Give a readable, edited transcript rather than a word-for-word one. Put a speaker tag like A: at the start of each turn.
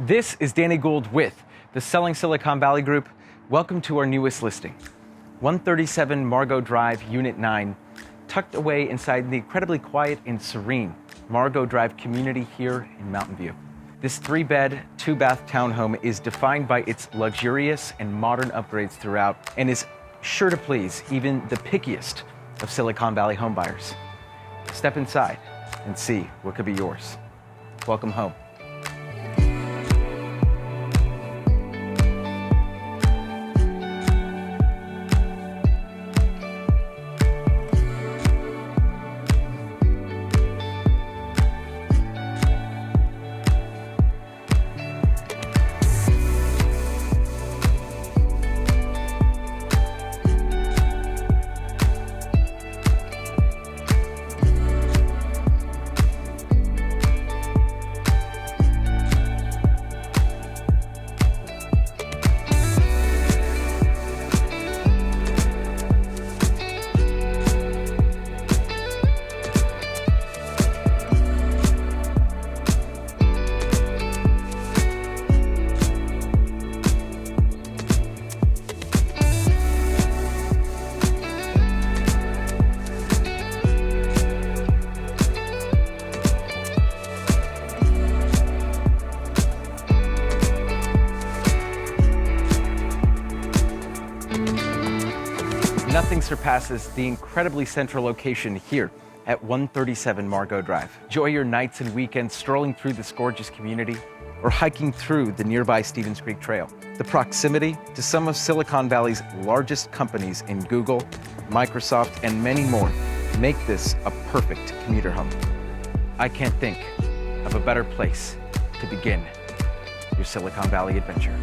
A: This is Danny Gould with the Selling Silicon Valley Group. Welcome to our newest listing. 137 Margo Drive, Unit 9, tucked away inside the incredibly quiet and serene Margo Drive community here in Mountain View. This 3-bed, 2-bath townhome is defined by its luxurious and modern upgrades throughout and is sure to please even the pickiest of Silicon Valley homebuyers. Step inside and see what could be yours. Welcome home. Nothing surpasses the incredibly central location here at 137 Margo Drive. Enjoy your nights and weekends strolling through this gorgeous community or hiking through the nearby Stevens Creek Trail. The proximity to some of Silicon Valley's largest companies in Google, Microsoft, and many more make this a perfect commuter home. I can't think of a better place to begin your Silicon Valley adventure.